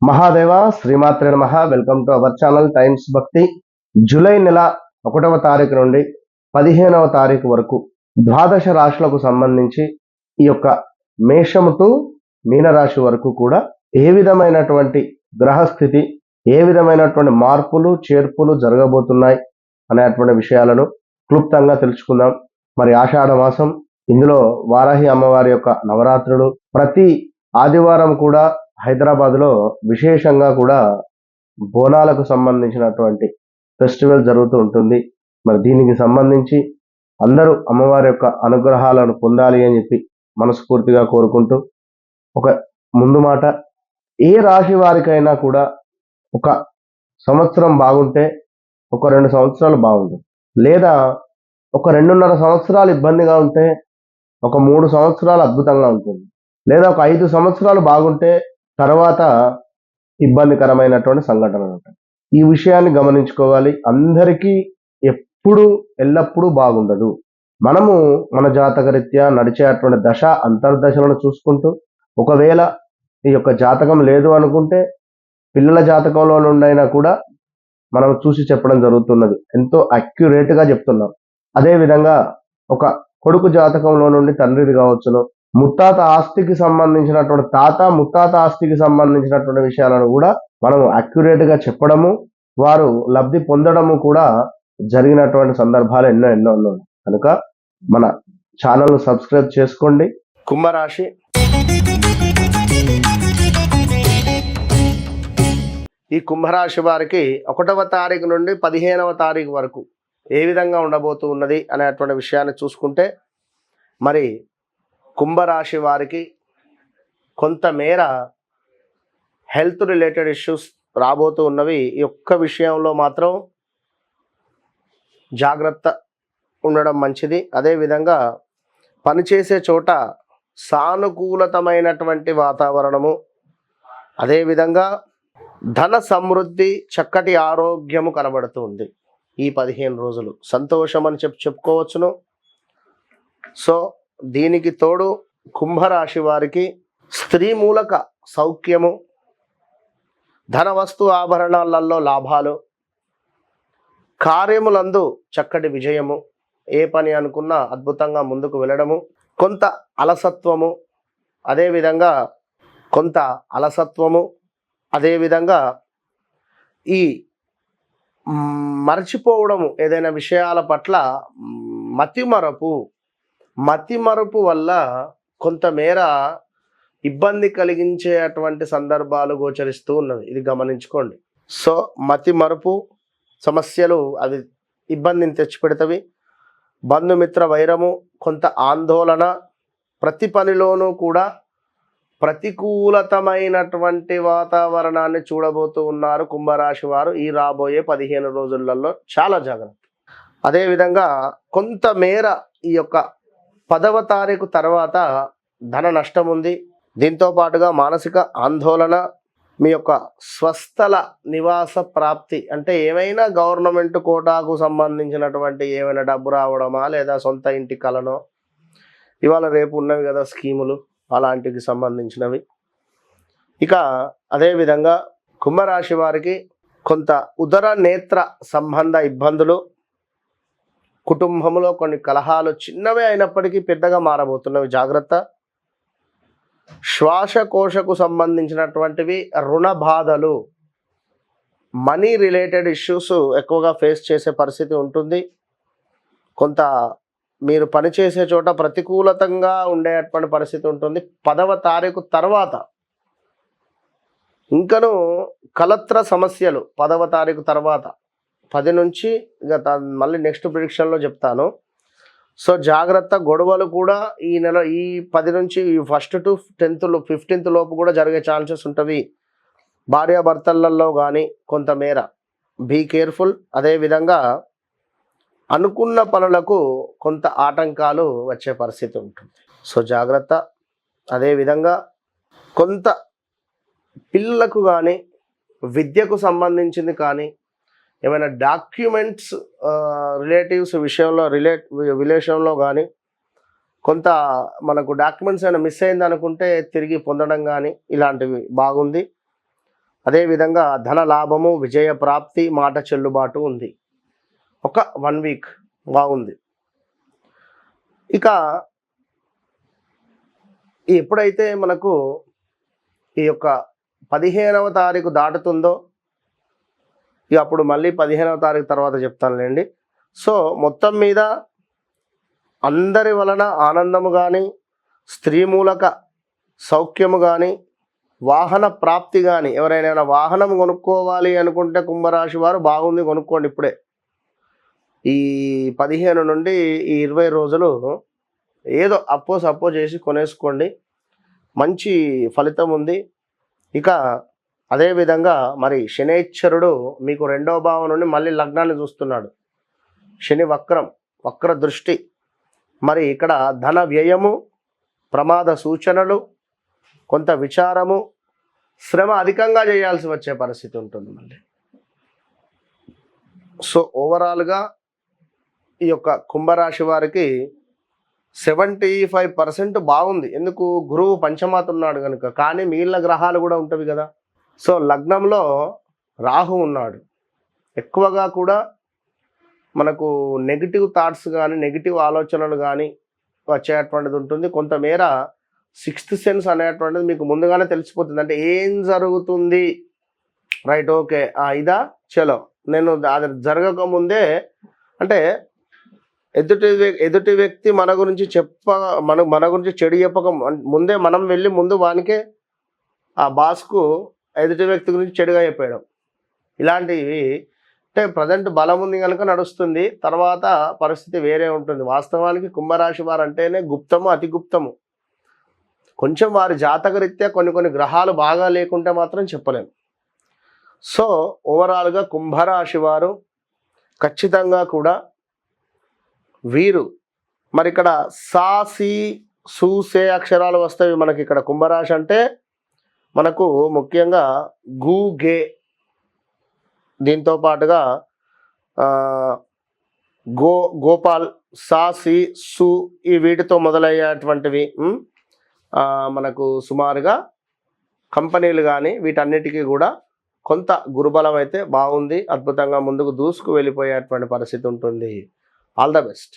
మహాదేవ శ్రీమాత్రే నమః. Welcome to our channel times భక్తి. జూలై నెల 1వ తారీఖు నుండి 15వ తారీఖు వరకు ద్వాదశ రాశులకు సంబంధించి ఈ యొక్క మేషము టు మీనరాశి వరకు కూడా ఏ విధమైనటువంటి గ్రహస్థితి, ఏ విధమైనటువంటి మార్పులు చేర్పులు జరగబోతున్నాయి అనేటువంటి విషయాలను క్లుప్తంగా తెలుసుకుందాం. మరి ఆషాఢ మాసం, ఇందులో వారాహి అమ్మవారి యొక్క నవరాత్రులు, ప్రతి ఆదివారం కూడా హైదరాబాద్లో విశేషంగా కూడా బోనాలకు సంబంధించినటువంటి ఫెస్టివల్ జరుగుతూ ఉంటుంది. మరి దీనికి సంబంధించి అందరూ అమ్మవారి యొక్క అనుగ్రహాలను పొందాలి అని చెప్పి మనస్ఫూర్తిగా కోరుకుంటూ, ఒక ముందు మాట, ఏ రాశి వారికైనా కూడా ఒక సంవత్సరం బాగుంటే ఒక 2 సంవత్సరాలు బాగుంటుంది, లేదా ఒక 2.5 సంవత్సరాలు ఇబ్బందిగా ఉంటే ఒక 3 సంవత్సరాలు అద్భుతంగా ఉంటుంది, లేదా ఒక 5 సంవత్సరాలు బాగుంటే తర్వాత ఇబ్బందికరమైనటువంటి సంఘటనలు ఉంటాయి. ఈ విషయాన్ని గమనించుకోవాలి. అందరికీ ఎప్పుడు ఎల్లప్పుడూ బాగుండదు. మనము మన జాతకరీత్యా నడిచేటువంటి దశ అంతర్దశలను చూసుకుంటూ, ఒకవేళ ఈ యొక్క జాతకం లేదు అనుకుంటే పిల్లల జాతకంలో నుండైనా కూడా మనం చూసి చెప్పడం జరుగుతున్నది. ఎంతో అక్యురేట్గా చెప్తున్నాం. అదేవిధంగా ఒక కొడుకు జాతకంలో నుండి తండ్రిది కావచ్చును, ముత్తాత ఆస్తికి సంబంధించినటువంటి తాత ముత్తాత ఆస్తికి సంబంధించినటువంటి విషయాలను కూడా మనం అక్యురేట్గా చెప్పడము, వారు లబ్ధి పొందడము కూడా జరిగినటువంటి సందర్భాలు ఎన్నో ఎన్నో ఉన్నాయి. కనుక మన ఛానల్ను సబ్స్క్రైబ్ చేసుకోండి. కుంభరాశి, ఈ కుంభరాశి వారికి 1వ తారీఖు నుండి 15వ తారీఖు వరకు ఏ విధంగా ఉండబోతూ ఉన్నది అనేటువంటి విషయాన్ని చూసుకుంటే, మరి కుంభరాశి వారికి కొంతమేర హెల్త్ రిలేటెడ్ ఇష్యూస్ రాబోతూ ఉన్నవి. ఈ ఒక్క విషయంలో మాత్రం జాగ్రత్త ఉండడం మంచిది. అదేవిధంగా పనిచేసే చోట సానుకూలతమైనటువంటి వాతావరణము, అదేవిధంగా ధన సమృద్ధి, చక్కటి ఆరోగ్యము కనబడుతుంది. ఈ 15 రోజులు సంతోషం అని చెప్పుకోవచ్చును. సో దీనికి తోడు కుంభరాశి వారికి స్త్రీ మూలక సౌఖ్యము, ధన వస్తు ఆభరణాలలో లాభాలు, కార్యములందు చక్కటి విజయము, ఏ పని అనుకున్నా అద్భుతంగా ముందుకు వెళ్ళడము, కొంత అలసత్వము, అదేవిధంగా ఈ మర్చిపోవడము, ఏదైనా విషయాల పట్ల మతిమరుపు వల్ల కొంతమేర ఇబ్బంది కలిగించేటువంటి సందర్భాలు గోచరిస్తూ ఉన్నవి. ఇది గమనించుకోండి. సో మతిమరుపు సమస్యలు అవి ఇబ్బందిని తెచ్చిపెడతవి. బంధుమిత్ర వైరము, కొంత ఆందోళన, ప్రతి పనిలోనూ కూడా ప్రతికూలతమైనటువంటి వాతావరణాన్ని చూడబోతూ ఉన్నారు కుంభరాశి వారు ఈ రాబోయే 15 రోజులలో. చాలా జాగ్రత్త. అదేవిధంగా కొంతమేర ఈ యొక్క 10వ తారీఖు తర్వాత ధన నష్టం ఉంది. దీంతో పాటుగా మానసిక ఆందోళన, మీ యొక్క స్వస్థల నివాస ప్రాప్తి, అంటే ఏమైనా గవర్నమెంట్ కోటాకు సంబంధించినటువంటి ఏమైనా డబ్బు రావడమా, లేదా సొంత ఇంటి కలనో, ఇవాళ రేపు ఉన్నవి కదా స్కీములు, అలాంటికి సంబంధించినవి. ఇక అదేవిధంగా కుంభరాశి వారికి కొంత ఉదర నేత్ర సంబంధ ఇబ్బందులు, కుటుంబంలో కొన్ని కలహాలు చిన్నవే అయినప్పటికీ పెద్దగా మారబోతున్నవి. జాగ్రత్త. శ్వాసకోశకు సంబంధించినటువంటివి, రుణ బాధలు, మనీ రిలేటెడ్ ఇష్యూస్ ఎక్కువగా ఫేస్ చేసే పరిస్థితి ఉంటుంది. కొంత మీరు పనిచేసే చోట ప్రతికూలతంగా ఉండేటువంటి పరిస్థితి ఉంటుంది. 10వ తారీఖు తర్వాత ఇంకను కలత్ర సమస్యలు 10వ తారీఖు తర్వాత 10 నుంచి ఇక మళ్ళీ నెక్స్ట్ ప్రిడిక్షన్లో చెప్తాను. సో జాగ్రత్త. గొడవలు కూడా ఈ నెల ఈ 10 నుంచి 1st to 15th లోపు కూడా జరిగే ఛాన్సెస్ ఉంటవి. భార్యాభర్తలలో కానీ కొంతమేర బీ కేర్ఫుల్. అదేవిధంగా అనుకున్న పనులకు కొంత ఆటంకాలు వచ్చే పరిస్థితి ఉంటుంది. సో జాగ్రత్త. అదేవిధంగా కొంత పిల్లలకు కానీ విద్యకు సంబంధించింది కానీ ఏమైనా డాక్యుమెంట్స్ రిలేటివ్స్ విషయంలో కానీ కొంత మనకు డాక్యుమెంట్స్ ఏమైనా మిస్ అయింది అనుకుంటే తిరిగి పొందడం కానీ ఇలాంటివి బాగుంది. అదేవిధంగా ధన లాభము, విజయ ప్రాప్తి, మాట చెల్లుబాటు ఉంది. ఒక 1 వీక్ బాగుంది. ఇక ఎప్పుడైతే మనకు ఈ యొక్క 15వ తారీఖు దాటుతుందో, ఇక అప్పుడు మళ్ళీ 15వ తారీఖు తర్వాత చెప్తానులేండి. సో మొత్తం మీద అందరి వలన ఆనందము కానీ, స్త్రీ మూలక సౌఖ్యము కానీ, వాహన ప్రాప్తి కానీ, ఎవరైనా వాహనం కొనుక్కోవాలి అనుకుంటే కుంభరాశి వారు బాగుంది, కొనుక్కోండి ఇప్పుడే. ఈ 15 నుండి ఈ 20 రోజులు ఏదో సప్పో చేసి కొనేసుకోండి, మంచి ఫలితం ఉంది. ఇక అదేవిధంగా మరి శనేశ్వరుడు మీకు 2వ భావం నుండి మళ్ళీ లగ్నాన్ని చూస్తున్నాడు. శని వక్ర దృష్టి. మరి ఇక్కడ ధన వ్యయము, ప్రమాద సూచనలు, కొంత విచారము, శ్రమ అధికంగా చేయాల్సి వచ్చే పరిస్థితి ఉంటుంది మళ్ళీ. సో ఓవరాల్గా ఈ యొక్క కుంభరాశి వారికి 75% బాగుంది. ఎందుకు? గురువు పంచమాత ఉన్నాడు కనుక. కానీ మిగిలిన గ్రహాలు కూడా ఉంటవి కదా. సో లగ్నంలో రాహు ఉన్నాడు. ఎక్కువగా కూడా మనకు నెగిటివ్ థాట్స్ కానీ, నెగిటివ్ ఆలోచనలు కానీ వచ్చేటువంటిది ఉంటుంది. కొంతమేర 6th సెన్స్ అనేటువంటిది మీకు ముందుగానే తెలిసిపోతుంది. అంటే ఏం జరుగుతుంది, రైట్, ఓకే, ఇదా, చలో, నేను అది జరగకముందే, అంటే ఎదుటి వ్యక్తి మన గురించి మన గురించి చెడు చెప్పక ముందే మనం వెళ్ళి ముందు వానికే, ఆ బాస్కు ఎదుటి వ్యక్తి గురించి చెడుగా చెప్పేయడం, ఇలాంటివి. అంటే ప్రజెంట్ బలం ఉంది కనుక నడుస్తుంది, తర్వాత పరిస్థితి వేరే ఉంటుంది. వాస్తవానికి కుంభరాశి వారు అంటేనే గుప్తము, అతి గుప్తము. కొంచెం వారి జాతకరీత్యా కొన్ని గ్రహాలు బాగా లేకుంటే మాత్రం చెప్పలేము. సో ఓవరాల్గా కుంభరాశి వారు ఖచ్చితంగా కూడా వీరు మరి ఇక్కడ సా, సి, సు, సే అక్షరాలు వస్తాయి మనకి. ఇక్కడ కుంభరాశి అంటే మనకు ముఖ్యంగా గు, గే, దీంతో పాటుగా గోపాల్, సా, సి, సు, ఈ వీటితో మొదలయ్యేటువంటివి మనకు సుమారుగా కంపెనీలు కానీ వీటన్నిటికీ కూడా కొంత గురుబలం అయితే బాగుంది. అద్భుతంగా ముందుకు దూసుకు వెళ్ళిపోయేటువంటి పరిస్థితి ఉంటుంది. All the best.